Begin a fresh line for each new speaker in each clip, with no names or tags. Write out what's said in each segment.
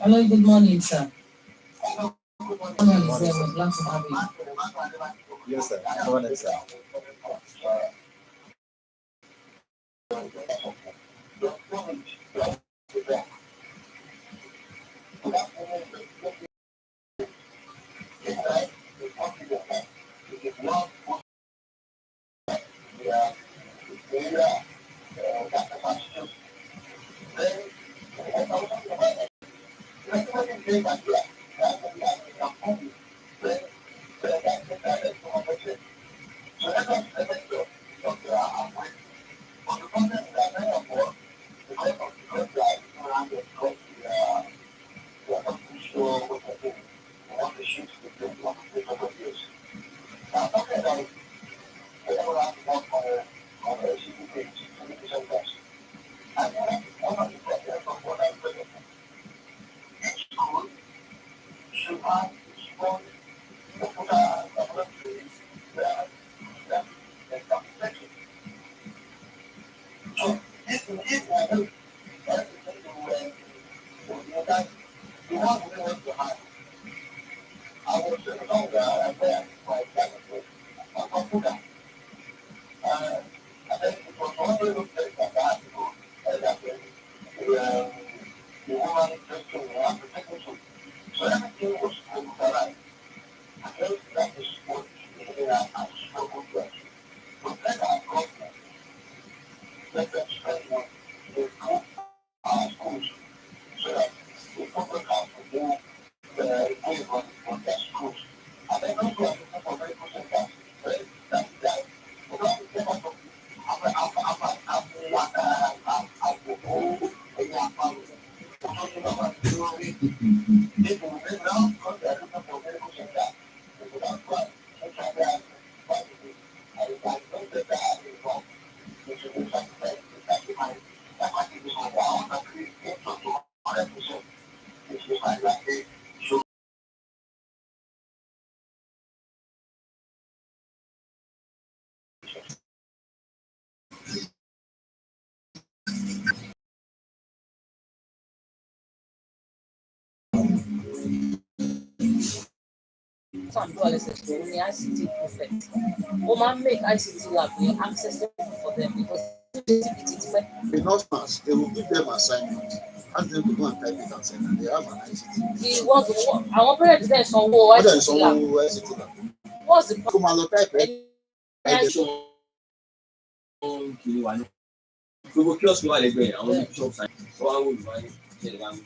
Hello, good morning, sir. Good morning, sir. We're glad to have you.
Yes, sir. Good morning, sir.
Some policies the ICT perfect. Woman make ICT lab accessible for them because
The nurses, they will give them assignment. Ask them to go and type it and send them. They have an ICT.
the what's our parents then so ICT lab.
ICT lab.
What's the
Come on, type it.
Gbogbo kíọ̀sì wà lẹ́gbẹ̀ẹ́ àwọn bishop sign wọ́n á wò lù wáyé ṣẹlẹ̀ bá mi.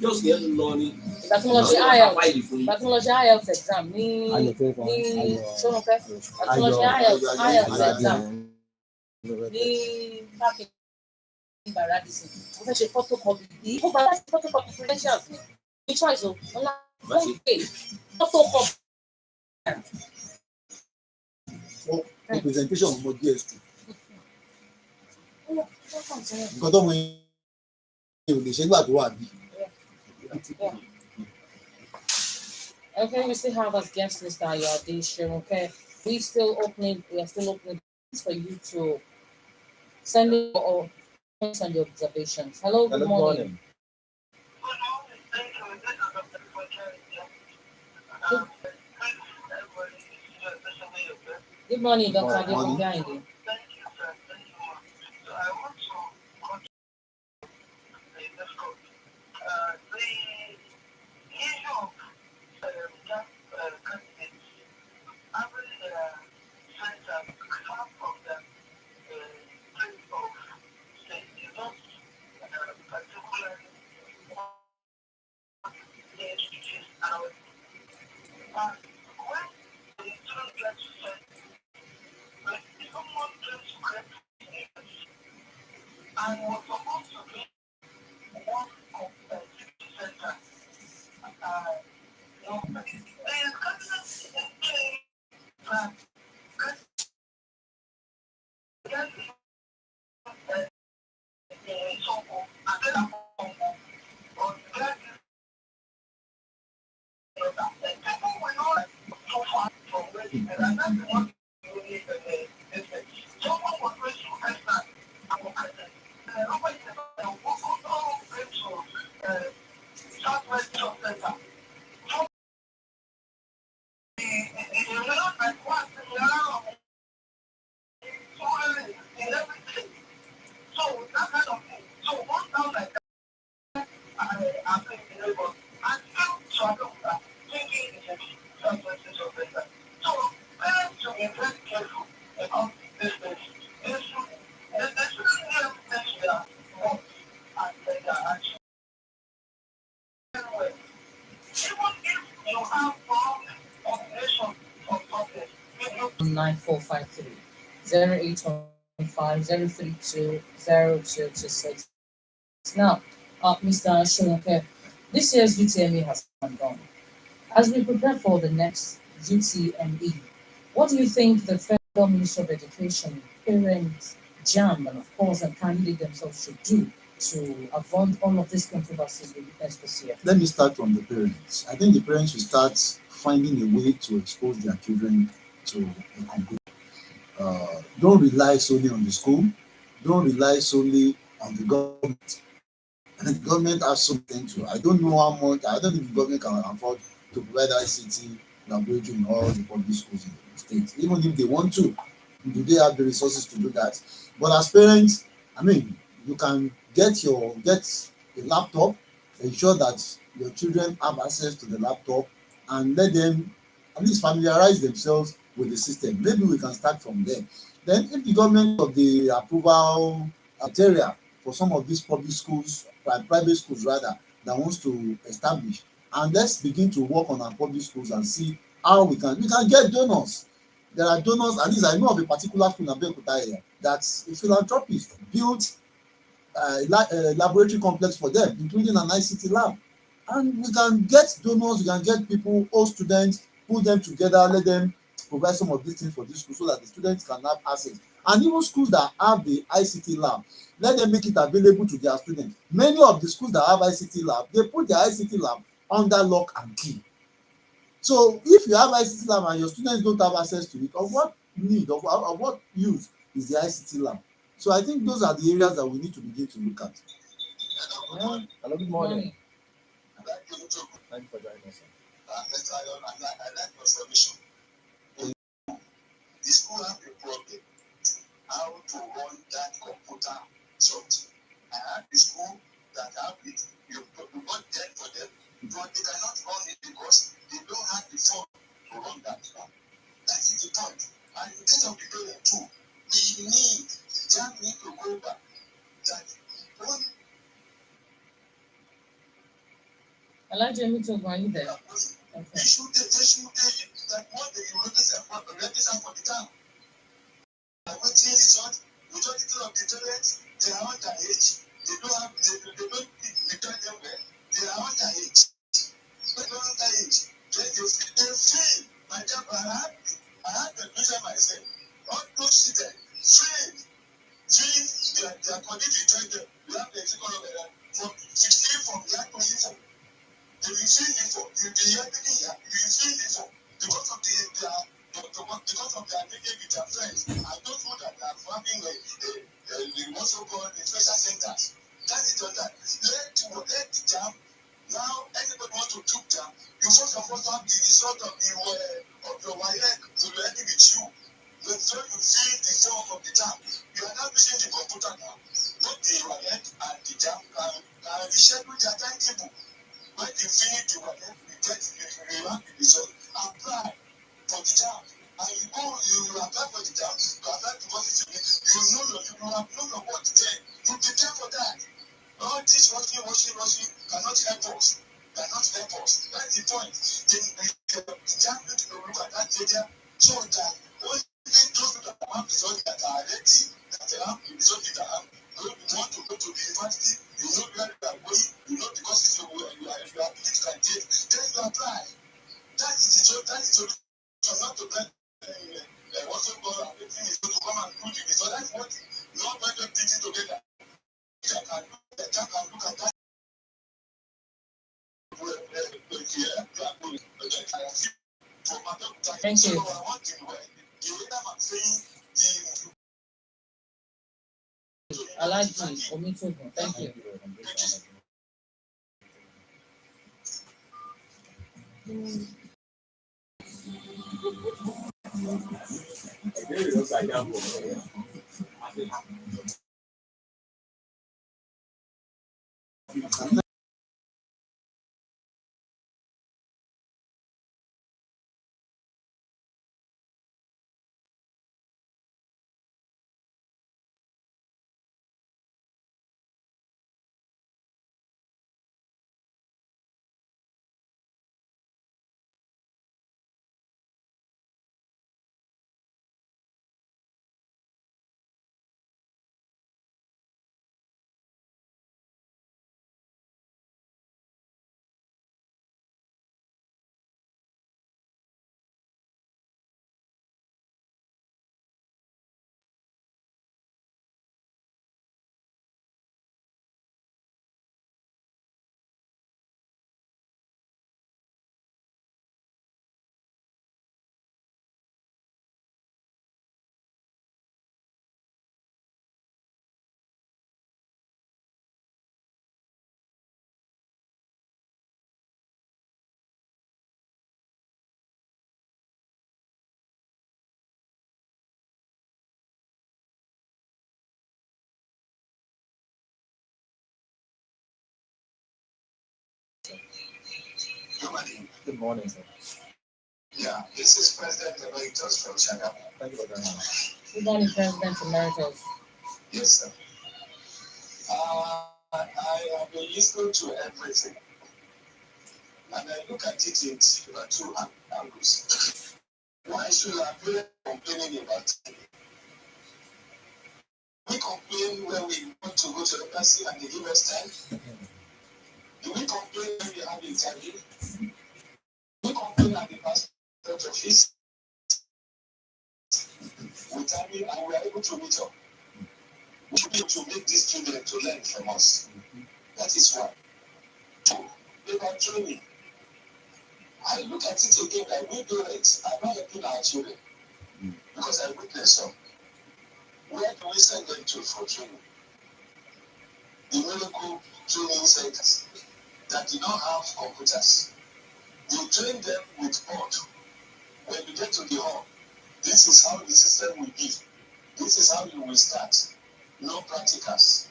Kíọ̀sì yẹn lọ ní.
Ìgbà tí mo lọ ṣe IELTS exam ní Sorunke. Ìgbà tí mo lọ ṣe IELTS exam ní Pákí Baradisi. Mo fẹ́ ṣe photocopy yìí. Mo gbà láti photocopy credentials mi. Ní choice o, wọ́n pè photocopy.
Presentation mo DS2. Nǹkan tó mọ yẹn ò lè ṣe nígbà tó wà bí.
Okay, we still have as guest Mr. Ayoade Sorunke. We are still opening for you to send in or send your observations. Hello, good morning. Good morning, Dr. Adebanjo. 9453 08150320226. Now, Mr. Sorunke, this year's UTME has come gone. As we prepare for the next UTME, what do you think the Federal Ministry of Education, parents, JAM, and of course, the candidates themselves should do to avoid all of these controversies we witnessed this year?
Let me start from the parents. I think the parents should start finding a way to expose their children to the computer. Don't rely solely on the school. Don't rely solely on the government. And the government has something to. I don't know how much. I don't think the government can afford to provide ICT laboratory in all the public schools in the state. Even if they want to, do they have the resources to do that? But as parents, I mean, you can get a laptop, ensure that your children have access to the laptop, and let them at least familiarize themselves with the system. Maybe we can start from there. Then, if the government of the approval criteria for some of these public schools, private schools rather, that wants to establish, and let's begin to work on our public schools and see how we can get donors. There are donors. At least I know of a particular school in Abeokuta area that's a philanthropist built a laboratory complex for them, including an ICT lab. And we can get donors, we can get people, all students, put them together, let them provide some of these things for this school so that the students can have access. And even schools that have the ICT lab, let them make it available to their students. Many of the schools that have ICT lab, they put their ICT lab under lock and key. So if you have ICT lab and your students don't have access to it, of what what use is the ICT lab? So I think those are the areas that we need to begin to look at.
Hello,
good morning.
Thank you for joining us. I like your submission. The school have a problem how to run that computer something. I have the school that have it, you got them for them, but they cannot run it because they don't have the fund to run that one. That is the point. And in case of the parent too, we need to go back. That one.
Elijah Mitchell, are you there? Okay.
They should that what they register for the town. Waiting result, majority of the parents, they are underage. They don't return them well. They are underage. They are underage. They fail. My job, I had to measure myself. All those children fail. They are continuing to train them. We have the example of that. From 16 from year 24. They will feel it for. They will be helping here. You will feel it for. Because of their meeting with their friends, and those who that are having what's called the special centers. That is on that. Let the jam. Now, anybody want to do jam, you first of all have the result of your WAEC to be ready with you. So you feel the form of the jam. You are not using the computer now. Both the WAEC and the jam can reschedule their timetable. When they finish the WAEC, you have the result. Apply for the jam. And you apply for the jam, you apply to positive, you know what there. You prepare for that. All this washing cannot help us. That's the point. The jam need to look at that area so that only those that have results that are ready, that have the results that have, we want to
Thank you. I like you. Me too. Thank you.
Good morning, sir.
Yeah, this is President Emeritus from China.
Thank you very much.
Good morning, President Emeritus.
Yes, sir. I have been listening to everything, and I look at it in two angles. Why should I be complaining about it? We complain when we want to go to the embassy and they give us time? Do we complain when we have interview? We complain at the passport office with time and we are able to meet up. We should be able to make these children to learn from us. That is one. Two, about training. I look at it again like we parents are not helping our children because I witness some. Where do we send them to for training? The medical training centers that do not have computers. You train them with board. When you get to the hall, this is how the system will be. This is how you will start. No practicals.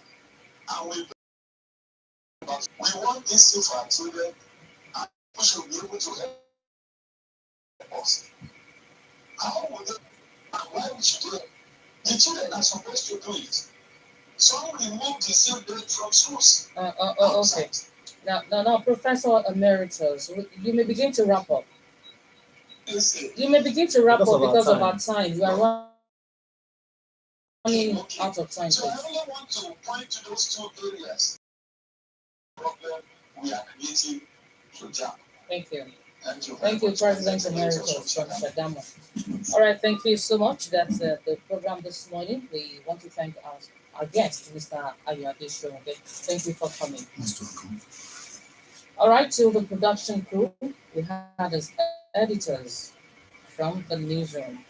And we want this thing for our children, and we should be able to help us. How would they, and why we should do it? The children are supposed to do it. Some remove the seatbelt from schools.
Okay. Now, Professor Emeritus, you may begin to wrap up. You may begin to wrap up because of our time. We are running out of time.
So I only want to point to those two areas. Problem we are creating to jump.
Thank you.
Thank you,
President Emeritus from Shadamo. All right, thank you so much. That's the program this morning. We want to thank our guest, Mr. Ayoade. Okay, thank you for coming. All right, to the production crew, we had as editors from the newsroom,